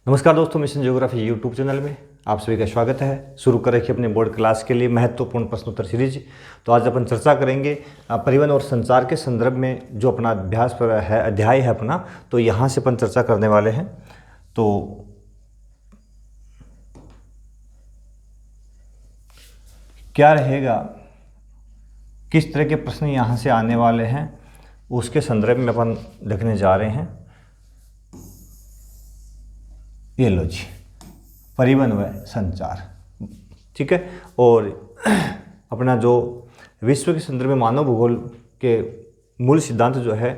नमस्कार दोस्तों, mission geography YouTube channel में आप सभी का स्वागत है। शुरू करें अपने बोर्ड क्लास के लिए महत्वपूर्ण प्रश्नोत्तर सीरीज। तो आज अपन चर्चा करेंगे परिवहन और संचार के संदर्भ में जो अपना अभ्यास पर है, अध्याय है अपना, तो यहाँ से अपन चर्चा करने वाले हैं। तो क्या रहेगा, किस तरह के प्रश्न यहाँ से आने वाले हैं, उसके संदर्भ में अपन देखने जा रहे हैं। ये लो जी, परिवहन व संचार, ठीक है। और अपना जो विश्व के संदर्भ में मानव भूगोल के मूल सिद्धांत जो है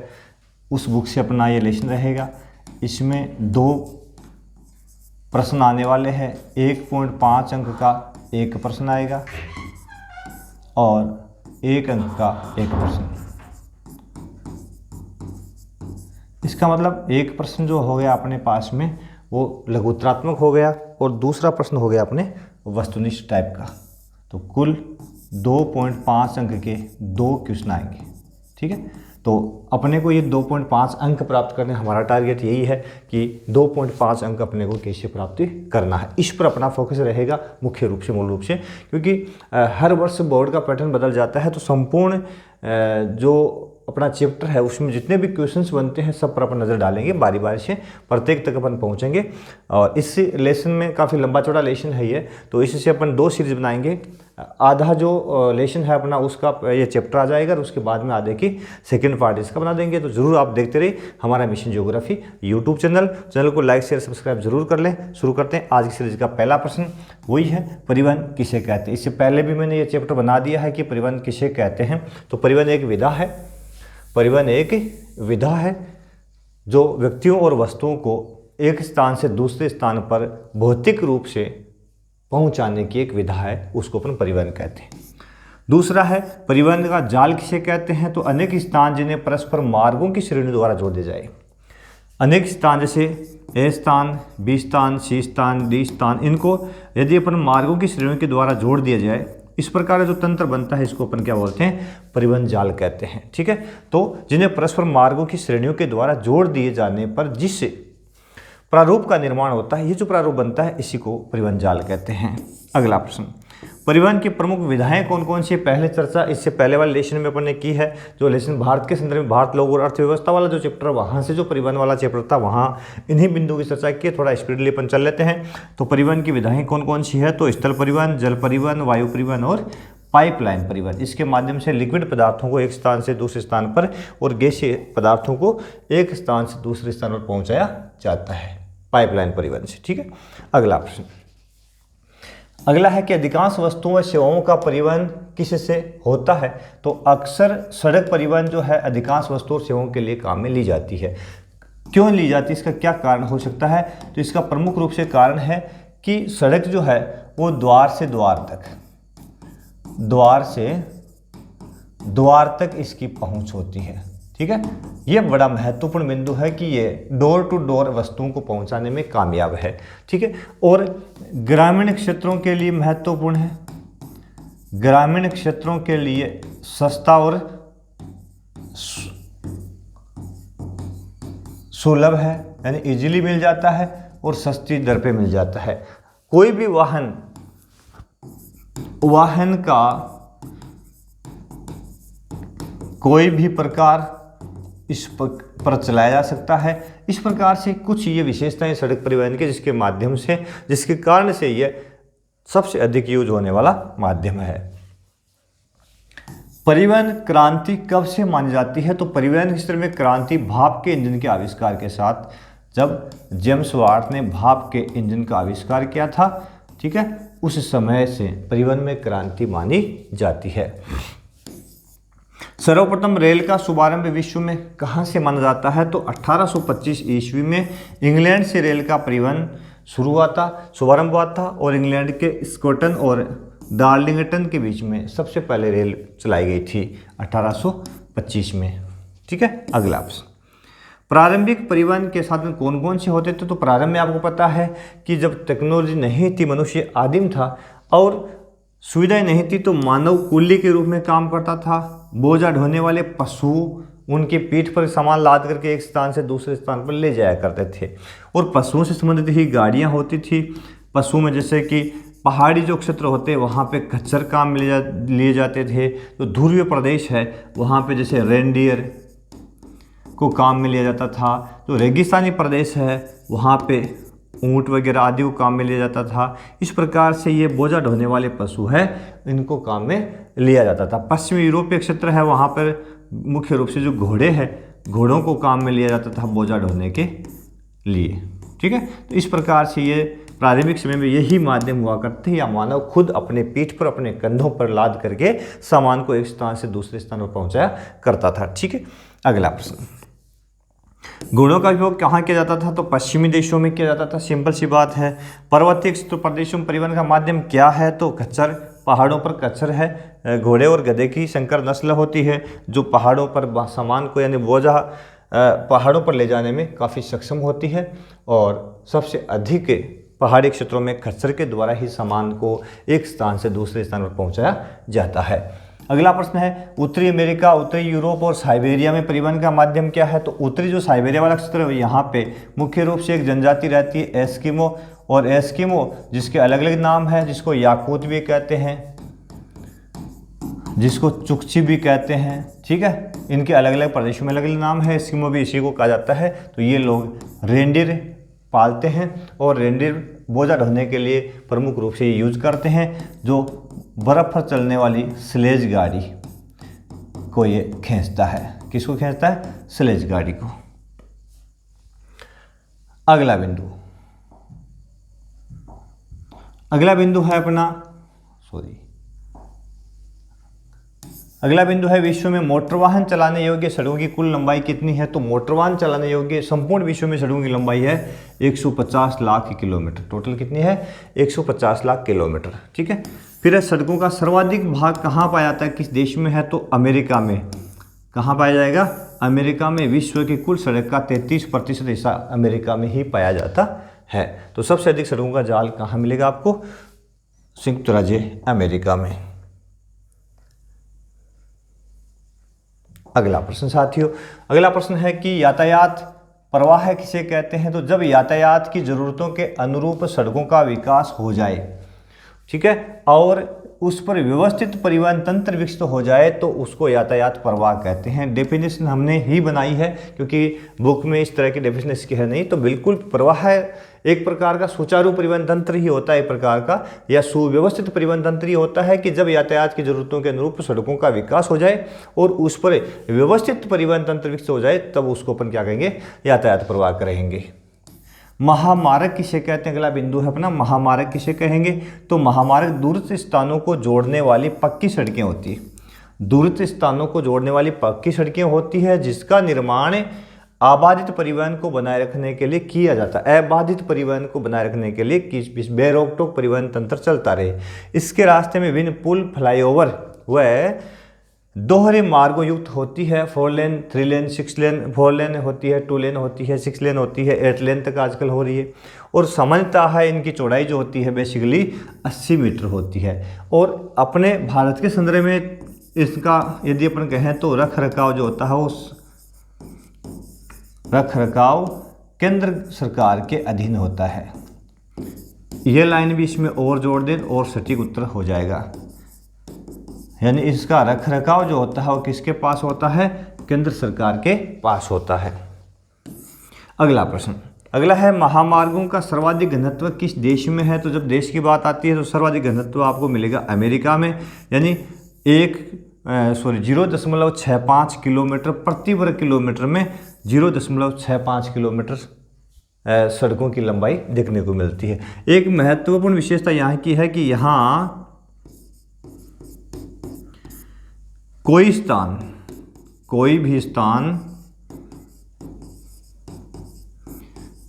उस बुक से अपना ये लेसन रहेगा। इसमें 2 प्रश्न आने वाले हैं। 1.5 अंक का एक प्रश्न आएगा और 1 अंक का एक प्रश्न। इसका मतलब एक प्रश्न जो हो गया अपने पास में वो लघुत्तरात्मक हो गया और दूसरा प्रश्न हो गया अपने वस्तुनिष्ठ टाइप का। तो कुल 2.5 अंक के 2 क्वेश्चन आएंगे, ठीक है। तो अपने को ये 2.5 अंक प्राप्त करने, हमारा टारगेट यही है कि 2.5 अंक अपने को कैसे प्राप्ति करना है, इस पर अपना फोकस रहेगा मुख्य रूप से, मूल रूप से। क्योंकि हर वर्ष बोर्ड का पैटर्न बदल जाता है, तो संपूर्ण जो अपना चैप्टर है उसमें जितने भी क्वेश्चंस बनते हैं सब पर अपन नज़र डालेंगे, बारी बारी से प्रत्येक तक अपन पहुंचेंगे। और इस लेसन में काफ़ी लंबा चौड़ा लेसन है ये, तो इससे अपन 2 सीरीज बनाएंगे। आधा जो लेसन है अपना उसका ये चैप्टर आ जाएगा और उसके बाद में आधे की सेकंड पार्ट इसका बना देंगे। तो ज़रूर आप देखते रहिए हमारा मिशन ज्योग्राफी यूट्यूब चैनल को लाइक शेयर सब्सक्राइब जरूर कर लें। शुरू करते हैं आज की सीरीज का पहला प्रश्न, वही है परिवहन किसे कहते हैं। इससे पहले भी मैंने ये चैप्टर बना दिया है कि परिवहन किसे कहते हैं। तो परिवहन एक विधा है, परिवहन एक विधा है जो व्यक्तियों और वस्तुओं को एक स्थान से दूसरे स्थान पर भौतिक रूप से पहुंचाने की एक विधा है, उसको अपन परिवहन कहते हैं। दूसरा है परिवहन का जाल किसे कहते हैं। तो अनेक स्थान जिन्हें परस्पर मार्गों की श्रेणी द्वारा जोड़ दिया जाए। अनेक स्थान जैसे ए स्थान, बी स्थान, सी स्थान, डी स्थान, इनको यदि अपन मार्गों की श्रेणियों के द्वारा जोड़ दिया जाए, इस प्रकार जो तंत्र बनता है इसको अपन क्या बोलते हैं, परिवहन जाल कहते हैं, ठीक है। तो जिन्हें परस्पर मार्गों की श्रेणियों के द्वारा जोड़ दिए जाने पर जिससे प्रारूप का निर्माण होता है, ये जो प्रारूप बनता है इसी को परिवहन जाल कहते हैं। अगला प्रश्न, परिवहन की प्रमुख विधाएं कौन कौन सी। पहले चर्चा इससे पहले वाले लेसन में अपन ने की है। जो लेसन भारत के संदर्भ में भारत लोग और अर्थव्यवस्था वाला जो चैप्टर, वहाँ से जो परिवहन वाला चैप्टर था वहाँ इन्हीं बिंदु की चर्चा की है। थोड़ा स्पीडली अपन चल लेते हैं। तो परिवहन की विधाएं कौन कौन सी है। तो स्थल परिवहन, जल परिवहन, वायु परिवहन और पाइपलाइन परिवहन। इसके माध्यम से लिक्विड पदार्थों को एक स्थान से दूसरे स्थान पर और गैसीय पदार्थों को एक स्थान से दूसरे स्थान पर पहुँचाया जाता है पाइपलाइन परिवहन से, ठीक है। अगला प्रश्न, अगला है कि अधिकांश वस्तुओं व सेवाओं का परिवहन किससे होता है। तो अक्सर सड़क परिवहन जो है अधिकांश वस्तुओं और सेवाओं के लिए काम में ली जाती है। क्यों ली जाती है, इसका क्या कारण हो सकता है। तो इसका प्रमुख रूप से कारण है कि सड़क जो है वो द्वार से द्वार तक इसकी पहुंच होती है, ठीक है। ये बड़ा महत्वपूर्ण बिंदु है कि ये डोर टू डोर वस्तुओं को पहुंचाने में कामयाब है, ठीक है। और ग्रामीण क्षेत्रों के लिए महत्वपूर्ण है। ग्रामीण क्षेत्रों के लिए सस्ता और सुलभ है, यानी इजीली मिल जाता है और सस्ती दर पे मिल जाता है। कोई भी वाहन का कोई भी प्रकार इस पर चलाया जा सकता है। इस प्रकार से कुछ ये विशेषताएं सड़क परिवहन के जिसके कारण से ये सबसे अधिक यूज होने वाला माध्यम है। परिवहन क्रांति कब से मानी जाती है। तो परिवहन के क्षेत्र में क्रांति भाप के इंजन के आविष्कार के साथ, जब जेम्स वाट ने भाप के इंजन का आविष्कार किया था, ठीक है, उस समय से परिवहन में क्रांति मानी जाती है। सर्वप्रथम रेल का शुभारंभ विश्व में कहाँ से माना जाता है। तो 1825 ईस्वी में इंग्लैंड से रेल का परिवहन शुभारंभ हुआ था और इंग्लैंड के स्कॉटन और डार्लिंगटन के बीच में सबसे पहले रेल चलाई गई थी 1825 में, ठीक है। अगला प्रश्न, प्रारंभिक परिवहन के साधन कौन कौन से होते थे। तो प्रारंभ में आपको पता है कि जब टेक्नोलॉजी नहीं थी, मनुष्य आदिम था और सुविधाएं नहीं थी, तो मानव कुल्ली के रूप में काम करता था। बोझा ढोने वाले पशु उनकी पीठ पर सामान लाद करके एक स्थान से दूसरे स्थान पर ले जाया करते थे। और पशुओं से संबंधित ही गाड़ियाँ होती थी। पशु में जैसे कि पहाड़ी जो क्षेत्र होते हैं वहाँ पे खच्चर काम में लिए जाते थे। तो ध्रुवीय प्रदेश है वहाँ पे जैसे रेनडियर को काम में लिया जाता था। जो रेगिस्तानी प्रदेश है वहाँ पे ऊँट वगैरह आदि को काम में लिया जाता था। इस प्रकार से ये बोझा ढोने वाले पशु है, इनको काम में लिया जाता था। पश्चिमी यूरोपीय क्षेत्र है वहाँ पर मुख्य रूप से जो घोड़े हैं, घोड़ों को काम में लिया जाता था बोझा ढोने के लिए। ठीक है, तो इस प्रकार से ये प्रारंभिक समय में यही माध्यम हुआ करते हैं, या मानव खुद अपने पीठ पर अपने कंधों पर लाद करके सामान को एक स्थान से दूसरे स्थान पर पहुंचाया करता था। ठीक है, अगला प्रश्न, घोड़ों का उपयोग कहाँ किया जाता था? तो पश्चिमी देशों में किया जाता था। सिंपल सी बात है। पर्वतीय क्षेत्र प्रदेशों में परिवहन का माध्यम क्या है? तो खच्चर, पहाड़ों पर खच्चर है। घोड़े और गधे की संकर नस्ल होती है जो पहाड़ों पर सामान को यानी बोझा पहाड़ों पर ले जाने में काफ़ी सक्षम होती है। और सबसे अधिक पहाड़ी क्षेत्रों में खच्चर के द्वारा ही सामान को एक स्थान से दूसरे स्थान पर पहुंचाया जाता है। अगला प्रश्न है, उत्तरी अमेरिका, उत्तरी यूरोप और साइबेरिया में परिवहन का माध्यम क्या है? तो उत्तरी जो साइबेरिया वाला क्षेत्र है यहाँ पे मुख्य रूप से एक जनजाति रहती है एस्किमो, और एस्किमो जिसके अलग अलग नाम है, जिसको याकूत भी कहते हैं, जिसको चुकची भी कहते हैं। ठीक है, इनके अलग अलग प्रदेशों में अलग अलग नाम है। एस्किमो भी इसी को कहा जाता है। तो ये लोग रेंडियर पालते हैं और रेंडियर बोझा ढोने के लिए प्रमुख रूप से ये यूज करते हैं, जो बर्फ पर चलने वाली स्लेज गाड़ी को ये खींचता है। किसको खींचता है? स्लेज गाड़ी को। अगला बिंदु है अपना अगला बिंदु है विश्व में मोटर वाहन चलाने योग्य सड़कों की कुल लंबाई कितनी है? तो मोटर वाहन चलाने योग्य संपूर्ण विश्व में सड़कों की लंबाई है 150 लाख किलोमीटर। टोटल कितनी है? 150 लाख किलोमीटर। ठीक है, फिर सड़कों का सर्वाधिक भाग कहाँ पाया जाता है, किस देश में है? तो अमेरिका में। कहाँ पाया जाएगा? अमेरिका में। विश्व की कुल सड़क का 33% हिस्सा अमेरिका में ही पाया जाता है। तो सबसे अधिक सड़कों का जाल कहाँ मिलेगा आपको? संयुक्त राज्य अमेरिका में। अगला प्रश्न साथियों, अगला प्रश्न है कि यातायात प्रवाह किसे कहते हैं? तो जब यातायात की ज़रूरतों के अनुरूप सड़कों का विकास हो जाए, ठीक है, और उस पर व्यवस्थित परिवहन तंत्र विकसित हो जाए तो उसको यातायात प्रवाह कहते हैं। डेफिनेशन हमने ही बनाई है क्योंकि बुक में इस तरह की डेफिनेशन इसकी है नहीं। तो बिल्कुल प्रवाह एक प्रकार का सुचारू परिवहन तंत्र ही होता है, एक प्रकार का, या सुव्यवस्थित परिवहन तंत्र ही होता है कि जब यातायात की जरूरतों के अनुरूप सड़कों का विकास हो जाए और उस पर व्यवस्थित परिवहन तंत्र विकसित हो जाए तब उसको अपन क्या कहेंगे? यातायात प्रवाह कहेंगे। महामार्ग किसे कहते हैं? अगला बिंदु है अपना, महामार्ग किसे कहेंगे? तो महामार्ग दूरस्थ स्थानों को जोड़ने वाली पक्की सड़कें होती है। दूरस्थ स्थानों को जोड़ने वाली पक्की सड़कें होती है जिसका निर्माण आबादित परिवहन को बनाए रखने के लिए किया जाता है। अबाधित परिवहन को बनाए रखने के लिए किस बेरोक टोक परिवहन तंत्र चलता रहे। इसके रास्ते में विभिन्न पुल, फ्लाईओवर व दोहरे मार्गों युक्त होती है। 4 लेन, 3 लेन, 6 लेन, 4 लेन होती है, 2 लेन होती है, 6 लेन होती है, 8 लेन तक आजकल हो रही है। और सामान्यतः है इनकी चौड़ाई जो होती है बेसिकली 80 मीटर होती है। और अपने भारत के संदर्भ में इसका यदि अपन कहें तो रख रखाव जो होता है उस रख रखाव केंद्र सरकार के अधीन होता है। ये लाइन भी इसमें और जोड़ दें और सटीक उत्तर हो जाएगा। यानी इसका रख रखाव जो होता है वो किसके पास होता है? केंद्र सरकार के पास होता है। अगला प्रश्न, अगला है महामार्गों का सर्वाधिक घनत्व किस देश में है? तो जब देश की बात आती है तो सर्वाधिक घनत्व आपको मिलेगा अमेरिका में। यानी 0.65 किलोमीटर प्रति वर्ग किलोमीटर में 0.65 किलोमीटर सड़कों की लंबाई देखने को मिलती है। एक महत्वपूर्ण विशेषता यहाँ की है कि यहाँ कोई भी स्थान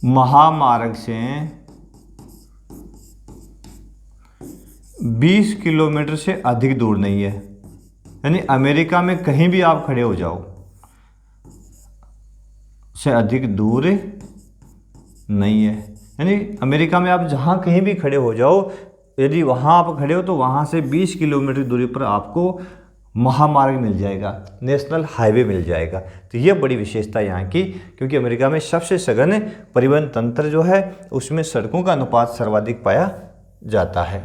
महामार्ग से 20 किलोमीटर से अधिक दूर नहीं है। यानी अमेरिका में कहीं भी आप खड़े हो जाओ से अधिक दूर नहीं है। यानी अमेरिका में आप जहाँ कहीं भी खड़े हो जाओ, यदि वहाँ आप खड़े हो तो वहाँ से 20 किलोमीटर दूरी पर आपको महामार्ग मिल जाएगा, नेशनल हाईवे मिल जाएगा। तो ये बड़ी विशेषता यहाँ की, क्योंकि अमेरिका में सबसे सघन परिवहन तंत्र जो है उसमें सड़कों का अनुपात सर्वाधिक पाया जाता है।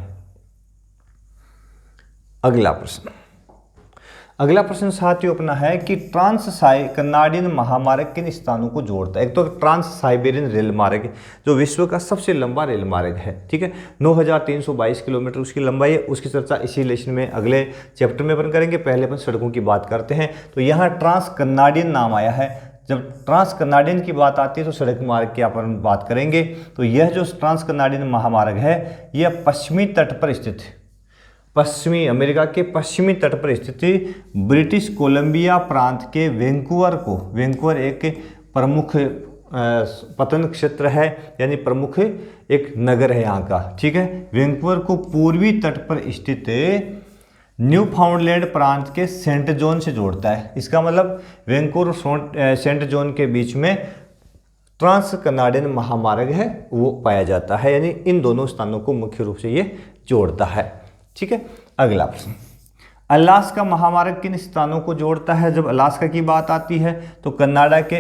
अगला प्रश्न साथियों अपना है कि ट्रांस कनाडियन महामार्ग किन स्थानों को जोड़ता है। एक तो ट्रांस साइबेरियन रेल मार्ग जो विश्व का सबसे लंबा रेल मार्ग है, ठीक है, 9322 किलोमीटर उसकी लंबाई है। उसकी चर्चा इसी लेसन में अगले चैप्टर में अपन करेंगे। पहले अपन सड़कों की बात करते हैं। तो यहाँ ट्रांस कनाडियन नाम आया है। जब ट्रांस कनाडियन की बात आती है तो सड़क मार्ग की अपन बात करेंगे। तो यह जो ट्रांस कनाडियन महामार्ग है यह पश्चिमी तट पर स्थित है, पश्चिमी अमेरिका के पश्चिमी तट पर स्थित ब्रिटिश कोलंबिया प्रांत के वैंकूवर एक प्रमुख पतन क्षेत्र है, यानी प्रमुख एक नगर है यहाँ का, ठीक है। वैंकूवर को पूर्वी तट पर स्थित न्यू फाउंडलैंड प्रांत के सेंट जॉन से जोड़ता है। इसका मतलब वैंकूवर सेंट जॉन के बीच में ट्रांस कनाडियन महामार्ग है वो पाया जाता है, यानी इन दोनों स्थानों को मुख्य रूप से ये जोड़ता है, ठीक है। अगला प्रश्न, अलास्का महामार्ग किन स्थानों को जोड़ता है। जब अलास्का की बात आती है तो कनाडा के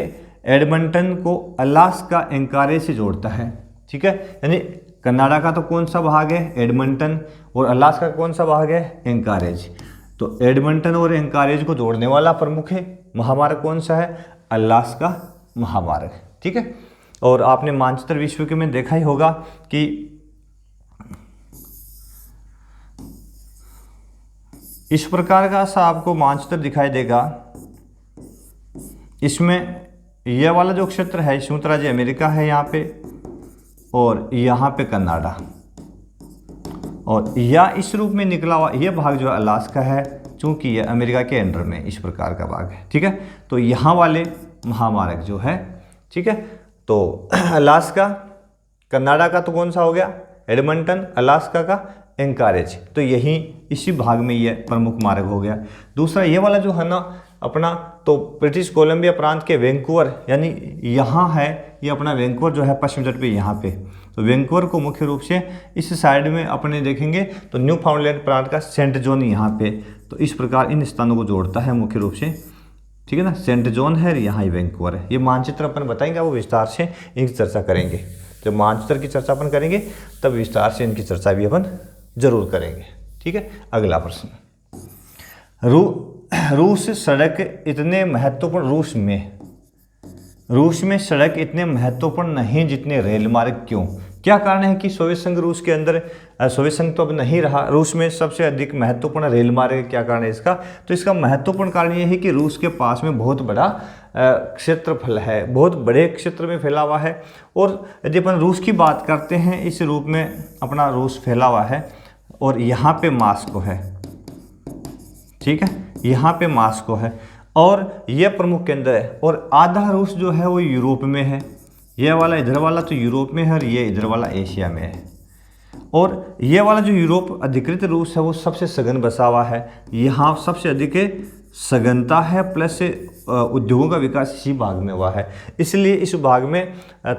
एडमंटन को अलास्का एंकारेज से जोड़ता है, ठीक है। यानी कनाडा का तो कौन सा भाग है, एडमंटन, और अलास्का का कौन सा भाग है, एंकारेज। तो एडमंटन और एंकारेज को जोड़ने वाला प्रमुख महामार्ग कौन सा है, अलास्का महामार्ग, ठीक है। और आपने मानचित्र विश्व के में देखा ही होगा कि इस प्रकार का सा आपको मानचित्र दिखाई देगा। इसमें यह वाला जो क्षेत्र है संयुक्त राज्य अमेरिका है यहाँ पे, और यहाँ पे कनाडा, और या इस रूप में निकला हुआ यह भाग जो अलास्का है, चूंकि यह अमेरिका के अंडर में इस प्रकार का भाग है, ठीक है। तो यहाँ वाले महामार्ग जो है, ठीक है, तो अलास्का, कनाडा का तो कौन सा हो गया, एडमंटन, अलास्का का एंकारेज, तो यही इसी भाग में यह प्रमुख मार्ग हो गया। दूसरा ये वाला जो है ना अपना, तो ब्रिटिश कोलंबिया प्रांत के वैंकूवर, यानी यहाँ है ये अपना वैंकूवर जो है पश्चिम तट पे यहाँ पे, तो वैंकूवर को मुख्य रूप से इस साइड में अपने देखेंगे तो न्यू फाउंडलैंड प्रांत का सेंट जॉन यहाँ पे, तो इस प्रकार इन स्थानों को जोड़ता है मुख्य रूप से, ठीक है ना। सेंट जॉन है, यहाँ ही वैंकूवर है। ये मानचित्र अपन बताएंगे, वो विस्तार से इनकी चर्चा करेंगे। जब मानचित्र की चर्चा अपन करेंगे तब विस्तार से इनकी चर्चा भी अपन जरूर करेंगे, ठीक है। अगला प्रश्न, रूस सड़क इतने महत्वपूर्ण, रूस में सड़क इतने महत्वपूर्ण नहीं जितने रेल मार्ग, क्यों, क्या कारण है कि सोवियत संघ रूस के अंदर, सोवियत संघ तो अब नहीं रहा, रूस में सबसे अधिक महत्वपूर्ण रेल मार्ग, क्या कारण है इसका। तो इसका महत्वपूर्ण कारण ये है कि रूस के पास में बहुत बड़ा क्षेत्रफल है, बहुत बड़े क्षेत्र में फैला हुआ है। और यदि अपन रूस की बात करते हैं, इस रूप में अपना रूस फैला हुआ है, और यहाँ पे मास्को है, ठीक है, यहाँ पे मास्को है, और यह प्रमुख केंद्र है। और आधा रूस जो है वो यूरोप में है, यह वाला इधर वाला तो यूरोप में है, और ये इधर वाला एशिया में है। और ये वाला जो यूरोप अधिकृत रूस है वो सबसे सघन बसा हुआ है, यहाँ सबसे अधिक सघनता है, प्लस उद्योगों का विकास इसी भाग में हुआ है, इसलिए इस भाग में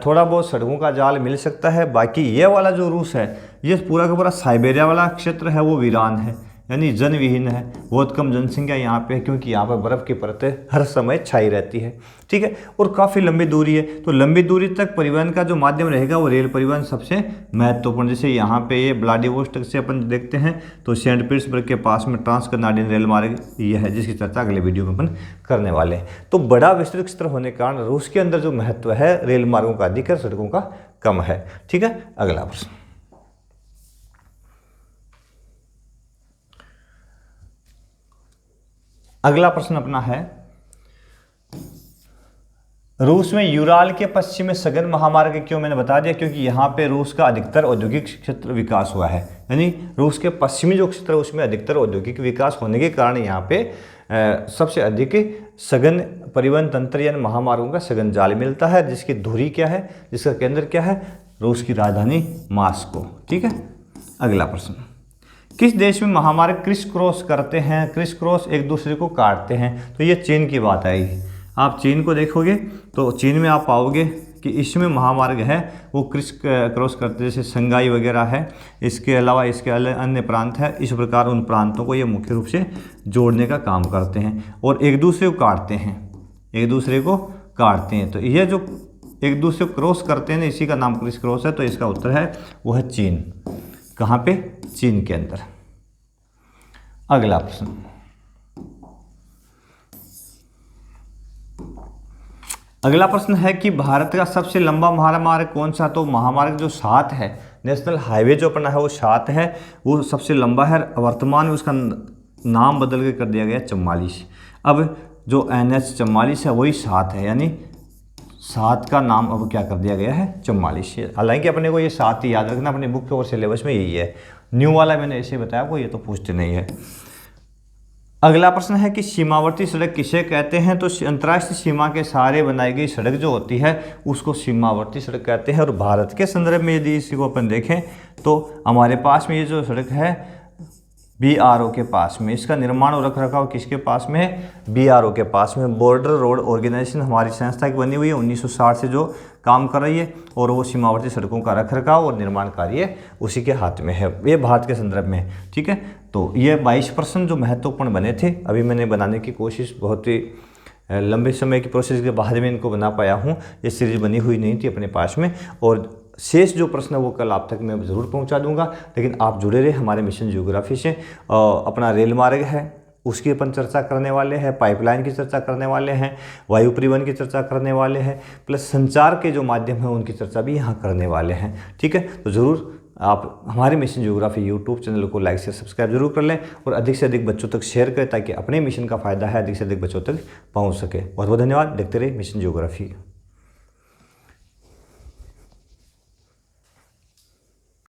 थोड़ा बहुत सड़कों का जाल मिल सकता है। बाकी ये वाला जो रूस है, ये पूरा का पूरा साइबेरिया वाला क्षेत्र है वो वीरान है, यानी जनविहीन है, बहुत कम जनसंख्या यहाँ पे है, क्योंकि यहाँ पर बर्फ़ की परतें हर समय छाई रहती है, ठीक है। और काफ़ी लंबी दूरी है, तो लंबी दूरी तक परिवहन का जो माध्यम रहेगा वो रेल परिवहन सबसे महत्वपूर्ण। जैसे यहाँ पे ये व्लादिवोस्टोक से अपन देखते हैं तो सेंट पीटर्सबर्ग के पास में ट्रांस कनाडियन रेल मार्ग ये है, जिसकी चर्चा अगले वीडियो में अपन करने वाले हैं। तो बड़ा विस्तृत क्षेत्र होने के कारण रूस के अंदर जो महत्व है रेल मार्गों का अधिक है, सड़कों का कम है, ठीक है। अगला प्रश्न, अगला प्रश्न अपना है, रूस में यूराल के पश्चिम में सघन महामार्ग क्यों, मैंने बता दिया क्योंकि यहाँ पे रूस का अधिकतर औद्योगिक क्षेत्र विकास हुआ है, यानी रूस के पश्चिमी जो क्षेत्र है उसमें अधिकतर औद्योगिक विकास होने के कारण यहाँ पे सबसे अधिक सघन परिवहन तंत्र यानी महामार्गों का सघन जाल मिलता है, जिसकी धुरी क्या है, जिसका केंद्र क्या है, रूस की राजधानी मास्को, ठीक है। अगला प्रश्न, किस देश में महामार्ग क्रिस क्रॉस करते हैं, क्रिस क्रॉस एक दूसरे को काटते हैं, तो ये चीन की बात आएगी। आप चीन को देखोगे तो चीन में आप पाओगे कि इसमें महामार्ग है वो क्रॉस करते, जैसे संगाई वगैरह है, इसके अलावा इसके अन्य प्रांत है, इस प्रकार उन प्रांतों को ये मुख्य रूप से जोड़ने का काम करते हैं और एक दूसरे को काटते हैं, एक दूसरे को काटते हैं। तो ये जो एक दूसरे को क्रॉस करते हैं, इसी का नाम क्रिस क्रॉस है। तो इसका उत्तर है वो है चीन। कहाँ पे? चीन के अंदर। अगला प्रश्न, अगला प्रश्न है कि भारत का सबसे लंबा महामार्ग कौन सा? तो महामार्ग जो 7 है, नेशनल हाईवे जो अपना है वो 7 है, वो सबसे लंबा है। वर्तमान में उसका नाम बदल के कर दिया गया 44। अब जो NH 44 है वही 7 है, यानी 7 का नाम अब क्या कर दिया गया है? 44। हालांकि अपने को ये 7 ही याद रखना, अपने बुक और सिलेबस में यही है। न्यू वाला मैंने ऐसे बताया आपको, ये तो पूछते नहीं है। अगला प्रश्न है कि सीमावर्ती सड़क किसे कहते हैं? तो अंतर्राष्ट्रीय सीमा के सहारे बनाई गई सड़क जो होती है उसको सीमावर्ती सड़क कहते हैं। और भारत के संदर्भ में यदि इसी को अपन देखें तो हमारे पास में ये जो सड़क है BRO के पास में, इसका निर्माण और रखरखाव किसके पास में है? BRO के पास में। बॉर्डर रोड ऑर्गेनाइजेशन हमारी संस्था की बनी हुई है, 1960 से जो काम कर रही है, और वो सीमावर्ती सड़कों का रखरखाव और निर्माण कार्य उसी के हाथ में है। ये भारत के संदर्भ में है, ठीक है। तो ये 22 प्रश्न जो महत्वपूर्ण बने थे, अभी मैंने बनाने की कोशिश, बहुत ही लंबे समय की प्रोसेस के बाद में इनको बना पाया हूँ। ये सीरीज बनी हुई नहीं थी अपने पास में, और शेष जो प्रश्न है वो कल आप तक मैं ज़रूर पहुंचा दूंगा। लेकिन आप जुड़े रहे हमारे मिशन ज्योग्राफी से। अपना रेल मार्ग है उसकी अपन चर्चा करने वाले हैं, पाइपलाइन की चर्चा करने वाले हैं, वायु परिवहन की चर्चा करने वाले हैं, प्लस संचार के जो माध्यम हैं उनकी चर्चा भी यहाँ करने वाले हैं, ठीक है। तो ज़रूर आप हमारे मिशन ज्योग्राफी यूट्यूब चैनल को लाइक से सब्सक्राइब जरूर कर लें और अधिक से अधिक बच्चों तक शेयर करें ताकि अपने मिशन का फ़ायदा है अधिक से अधिक बच्चों तक पहुँच सके। बहुत बहुत धन्यवाद। देखते रहिए मिशन ज्योग्राफी।